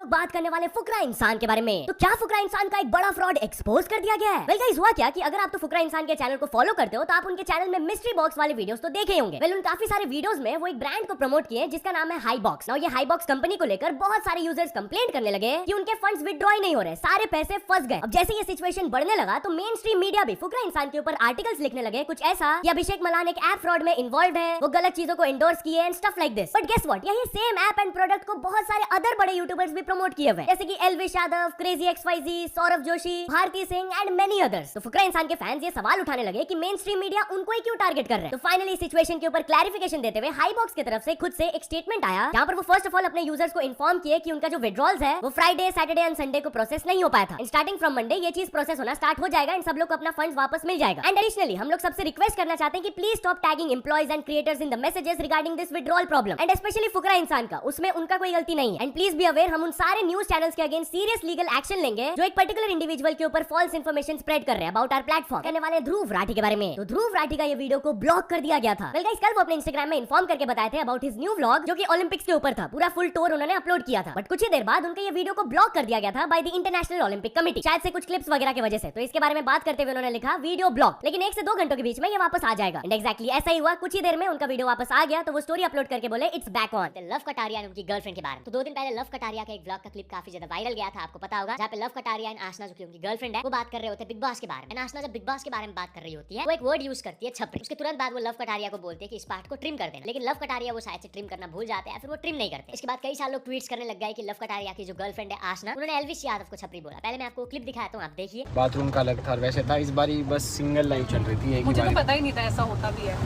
बात करने वाले फुकरा इंसान के बारे में। तो क्या फुकरा इंसान का एक बड़ा फ्रॉड एक्सपोज कर दिया गया है? वेल गाइस, हुआ क्या कि अगर आप तो फुकरा इंसान के चैनल को फॉलो करते हो तो आप उनके चैनल में मिस्ट्री बॉक्स वाले वीडियोस तो देखे होंगे। वेल उन काफी सारे वीडियोस में वो एक ब्रांड को प्रमोट किए जिसका नाम है हाई बॉक्स। ये हाई बॉक्स कंपनी को लेकर बहुत सारे यूजर्स कंप्लेंट करने लगे कि उनके फंड्स विड्रॉ ही नहीं हो रहे, सारे पैसे फंस गए। अब जैसे ये सिचुएशन बढ़ने लगा तो मेन स्ट्रीम मीडिया भी फुकरा इंसान के ऊपर आर्टिकल्स लिखने लगे कुछ ऐसा कि अभिषेक मलान एक ऐप फ्रॉड में इन्वॉल्व है, वो गलत चीजों को एंडोर्स किए and stuff like this. But guess what, यही सेम ऐप एंड प्रोडक्ट को बहुत सारे अदर बड़े यूट्यूबर्स भी प्रमोट किए हुए, जैसे कि Elvish Yadav, crazy XYZ, Saurabh Joshi, Bharti Singh and many others. तो फुकरा इंसान के फैंस ये सवाल उठाने लगे कि मेन स्ट्रीम मीडिया उनको ही क्यों टारगेट कर रहे हैं। तो फाइनली सिचुएशन के ऊपर क्लैरिफिकेशन देते हुए हाई बॉक्स की तरफ से खुद से एक स्टेटमेंट आया जहां पर वो फर्स्ट ऑफ ऑल अपने यूजर्स को इन्फॉर्म किए कि उनका जो विड्रॉल्स है वो फ्राइडे, सैटरडे एंड संडे को प्रोसेस नहीं हो पाया था। स्टार्टिंग फ्रॉम मंडे ये चीज प्रोसेस होना स्टार्ट हो जाएगा एंड सब लोग को अपना फंड्स वापस मिल जाएगा। एंड एडिशनली हम लोग सबसे रिक्वेस्ट करना चाहते हैं कि please stop tagging employees and creators in the messages regarding this withdrawal problem and specially फुकरा इंसान का, उसमें उनका कोई गलती नहीं है। एंड प्लीज बी अवेयर, हम उन सारे न्यूज चैनल्स के अगेंस्ट सीरियस लीगल एक्शन लेंगे जो एक पर्टिकुलर इंडिविजुअल के ऊपर फॉल्स इन्फॉर्मेशन स्प्रेड कर रहे हैं अबाउट आवर प्लेटफॉर्म। कहने वाले ध्रुव राठी के बारे में। तो ध्रुव राठी का ये वीडियो को ब्लॉक कर दिया गया था। वेल गाइस, कल वो अपने इंस्टाग्राम में इन्फॉर्म करके बताए थे अबाउट हिज न्यू व्लॉग जो कि ओलंपिक्स के ऊपर था, पूरा फुल टूर उन्होंने अपलोड किया था। बट कुछ ही देर बाद उनके ये वीडियो को ब्लॉक कर दिया गया था by the international Olympic committee, शायद से कुछ क्लिप्स वगैरह की वजह से। तो इसके बारे में बात करते हुए उन्होंने लिखा वीडियो ब्लॉक, लेकिन 1 से 2 घंटों के बीच में ये वापस आ जाएगा। एंड एक्जैक्टली ऐसा ही हुआ, कुछ ही देर में उनका वीडियो वापस आ गया। तो वो स्टोरी अपलोड करके बोले it's back on. Love Kataria उनकी गर्लफ्रेंड के बारे में। तो 2 दिन पहले लव कटारिया का एक व्लॉग का क्लिप काफी ज्यादा वायरल गया था, आपको पता होगा, जहाँ पे लव कटारिया एंड आशना जो कि उनकी गर्लफ्रेंड है वो बात कर रहे होते बिग बॉस के बारे में। आशना जब बिग बॉस के बारे में बात कर रही होती है वो एक वर्ड यूज करती है छपरी। उसके तुरंत बाद वो लव कटारिया को बोलती है कि इस पार्ट को ट्रिम कर देना, लेकिन लव कटारिया वो शायद से ट्रिम करना भूल जाते हैं, फिर वो ट्रिम नहीं करते। इसके बाद कई सारे लोग ट्वीट्स करने लग गए कि लव कटारिया की जो गर्लफ्रेंड है आशना, उन्होंने एल्विश यादव को छपरी बोला। पहले मैं आपको क्लिप दिखाता हूँ, आप देखिए। बाथरूम का अलग था, वैसे था इस बारी बस सिंगल लाइव चल रही थी। मुझे तो पता ही नहीं था ऐसा होता भी है।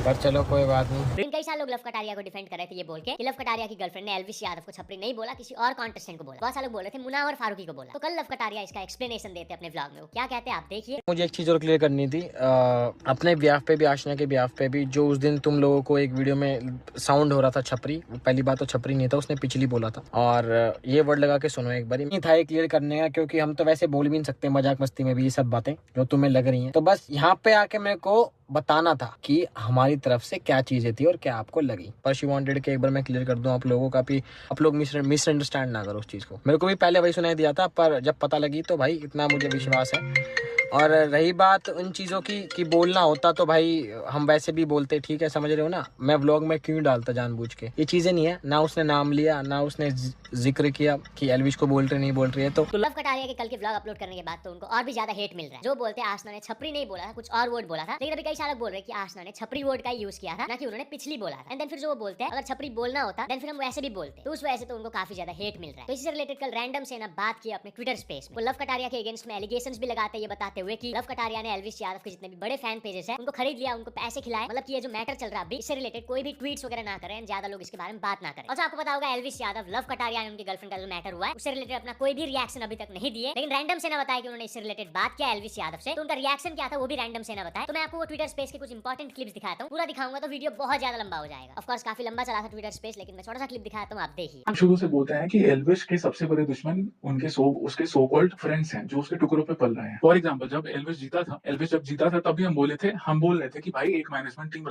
पर चलो कोई बात नहीं। लेकिन कई सारे लोग लव कटारिया को डिफेंड कर रहे थे ये बोल के कि लव कटारिया की गर्लफ्रेंड ने एल्विश यादव को छपरी नहीं बोला, किसी और कॉन्टेस्टेंट को बोला। बहुत सारे लोग बोल रहे थे मुना और फारूकी को बोला। तो कल लव कटारिया इसका एक्सप्लेनेशन देते अपने व्लॉग में, वो क्या कहते हैं आप देखिए। मुझे एक चीज और क्लियर करनी थी, अपने ब्याह पे भी, आशना के ब्याह पे भी, जो उस दिन तुम लोगों को एक वीडियो में साउंड हो रहा था छपरी, पहली बात तो छपरी नहीं था, उसने पिछली बोला था। और ये वर्ड लगा के सुनो एक बार, नहीं था ये क्लियर करने का, क्योंकि हम तो वैसे बोल भी नहीं सकते मजाक मस्ती में भी ये सब बातें जो तुम्हें लग रही हैं। तो बस यहाँ पे आके मेरे को बताना था कि हमारी तरफ से क्या चीजें थी और क्या आपको लगी। पर शी वांटेड कि एक बार मैं क्लियर कर दूं आप लोगों का भी, आप लोग मिसअंडरस्टैंड ना करो उस चीज को। मेरे को भी पहले वही सुनाई दिया था, पर जब पता लगी तो भाई इतना मुझे विश्वास है। और रही बात उन चीज़ों की कि बोलना होता तो भाई हम वैसे भी बोलते, ठीक है, समझ रहे हो ना। मैं व्लॉग में क्यों डालता जानबूझ के, ये चीजें नहीं है, ना उसने नाम लिया ना उसने जिक्र किया कि एल्विश को बोल रही नहीं बोल रही है। तो लव कटारिया के कल के व्लॉग अपलोड करने के बाद तो उनको और भी ज्यादा हेट मिल रहा है। जो बोलते हैं आशना ने छपरी नहीं बोला था, कुछ और वर्ड बोला था, लेकिन अभी कई सारे लोग बोल रहे हैं कि आशना ने छपरी वर्ड का यूज किया था, ना कि उन्होंने पिछली बोला था। एंड देन फिर जो वो बोलते हैं अगर छपरी बोलना होता देन फिर हम वैसे भी बोलते, तो उस वजह से तो उनको काफी ज्यादा हेट मिल रहा है। तो इससे रिलेटेड कल रैंडम से ना बात की अपने ट्विटर स्पेस में। वो लव कटारिया के अगेंस्ट में एलिगेशंस भी लगाते ये बताते हुए कि लव कटारिया ने एल्विश यादव के जितने भी बड़े फैन पेजेस हैं उनको खरीद लिया, उनको पैसे खिलाए। मतलब कि ये जो मैटर चल रहा है अभी, इससे रिलेटेड कोई भी ट्वीट्स वगैरह ना करें, ज्यादा लोग इसके बारे में बात ना करें। और आपको पता होगा एल्विश यादव, लव कटारिया ने उनकी गर्लफ्रेंड का जो मैटर हुआ है उससे रिलेटेड अपना कोई भी रिएक्शन अभी तक नहीं दिए, लेकिन रैंडम से ना बताया कि उन्होंने इससे रिलेटेड बात किया एल्विश यादव से, तो उनका रिएक्शन क्या था वो भी रैंडम से ना बताया। तो मैं आपको वो ट्विटर स्पेस के कुछ इंपॉर्टेंट क्लिप्स दिखाता हूँ, पूरा दिखाऊंगा तो वीडियो बहुत ज्यादा लंबा हो जाएगा। ऑफ कोर्स काफी लंबा चला था ट्विटर स्पेस, लेकिन मैं छोटा सा क्लिप दिखाता हूँ, आप देखिए। हम शुरू से बोलते हैं कि एल्विश के सबसे बड़े दुश्मन उसके सो कॉल्ड फ्रेंड्स हैं जो उसके टुकड़ों पे पल रहे हैं। फॉर एग्जांपल जब एल्विश जीता था तब भी हम बोल रहे थे कि भाई एक मैनेजमेंट टीम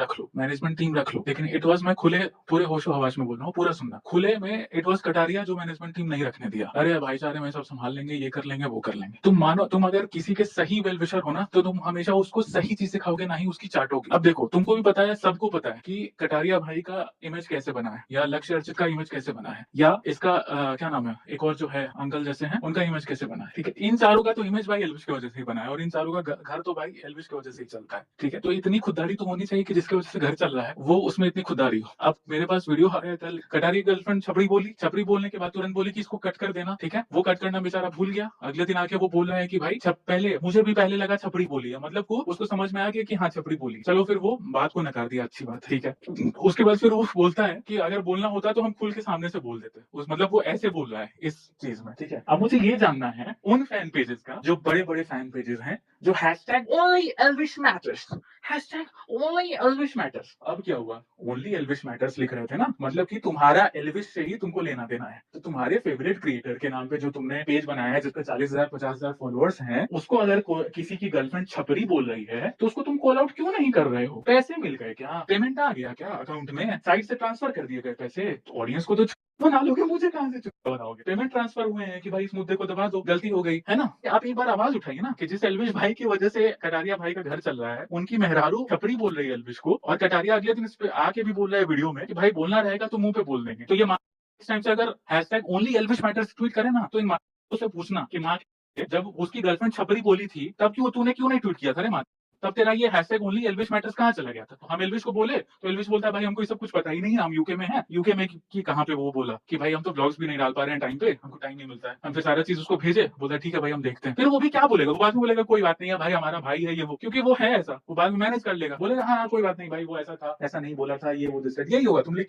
रख लो, लेकिन इट वाज, मैं खुले पूरे होशो हवास में बोल रहा हूँ, पूरा सुनना, खुले में इट वाज कटारिया जो मैनेजमेंट टीम नहीं रखने दिया। अरे भाईचारे में सब संभाल लेंगे, ये कर लेंगे वो कर लेंगे। तुम मानो, तुम अगर किसी के सही वेल विशर हो ना तो तुम हमेशा उसको सही चीज सिखाओगे, ना ही उसकी चाटोगे। अब देखो, तुमको भी पता है, सबको पता है कि कटारिया भाई का इमेज कैसे बना है, या लक्ष्य अर्चित का इमेज कैसे बना है, या इसका क्या नाम है, एक और जो है अंकल जैसे हैं, उनका इमेज कैसे बना है। ठीक है, इन चारों का तो इमेज भाई एल्विश की वजह से ही बना है, और इन चारों का घर तो भाई एल्विश की वजह से ही चलता है। ठीक है, तो इतनी खुददारी तो होनी चाहिए कि जिसकी वजह से घर चल रहा है वो उसमें इतनी खुददारी हो। अब मेरे पास वीडियो आ गया कल, कटारिया गर्लफ्रेंड छपरी बोलने के बाद तुरंत बोली कि इसको कट कर देना। ठीक है, वो कट करना बेचारा भूल गया। अगले दिन आके वो बोल रहा है कि भाई पहले मुझे भी पहले लगा छपरी बोली है, मतलब को उसको समझ में आ गया कि हाँ छपरी बोली। चलो फिर वो बात को नकार दिया, अच्छी बात। ठीक है, उसके बाद फिर वो बोलता है कि अगर बोलना होता तो हम खुल के सामने से बोल देते। मतलब वो ऐसे बोल रहा है इस चीज में। ठीक है, अब मुझे ये जानना है उन फैन पेजेस का जो बड़े बड़े फैन पेजेस पेजेस हैं जो hashtag only Elvish matters, hashtag only Elvish matters. अब क्या हुआ, ओनली एल्विश मैटर्स लिख रहे थे ना, मतलब कि तुम्हारा एल्विश से ही तुमको लेना देना है। तो तुम्हारे फेवरेट क्रिएटर के नाम पे जो तुमने पेज बनाया है जिसपे 40,000 50,000 फॉलोअर्स हैं, उसको अगर किसी की गर्लफ्रेंड छपरी बोल रही है तो उसको तुम कॉल आउट क्यों नहीं कर रहे हो? पैसे मिल गए क्या? पेमेंट आ गया क्या अकाउंट में? साइट से ट्रांसफर कर दिए गए पैसे? तो ऑडियंस को तो बना लोगे, मुझे कहां से चुप बनाओगे? पेमेंट ट्रांसफर हुए हैं कि भाई इस मुद्दे को दबा दो, गलती हो गई है ना। आप एक बार आवाज उठाइए ना कि जिस एल्विश भाई की वजह से कटारिया भाई का घर चल रहा है, उनकी मेहरारू छपरी बोल रही है एल्विश को, और कटारिया अगले दिन इस पे आके भी बोल रहा है वीडियो में कि भाई बोलना रहेगा तो मुंह पे बोल देंगे। तो ये इस टाइम से अगर hashtag only Elvish matters tweet करे ना, तो इन माँ से पूछना कि माँ जब उसकी गर्लफ्रेंड छपरी बोली थी तब तूने क्यों नहीं ट्वीट किया था रे माँ? तब तेरा ये हैशटैग ओनली एल्विश मैटर्स कहाँ चला गया था? तो हम एल्विश को बोले तो एल्विश बोलता है भाई हमको ये सब कुछ पता ही नहीं है, हम यूके में हैं। यूके में की कहाँ पे वो बोला कि भाई हम तो ब्लॉग्स भी नहीं डाल पा रहे हैं टाइम पे, हमको टाइम नहीं मिलता है। हम फिर सारा चीज उसको भेजे, बोला ठीक है भाई हम देखते हैं। फिर वो भी क्या बोलेगा, वो बाद में बोलेगा कोई बात नहीं है भाई हमारा भाई है ये वो, क्योंकि वो है ऐसा, वो बाद में मैनेज कर लेगा, बोलेगा हाँ कोई बात नहीं भाई वो ऐसा था, ऐसा नहीं बोला था, ये वो यही होगा। तुम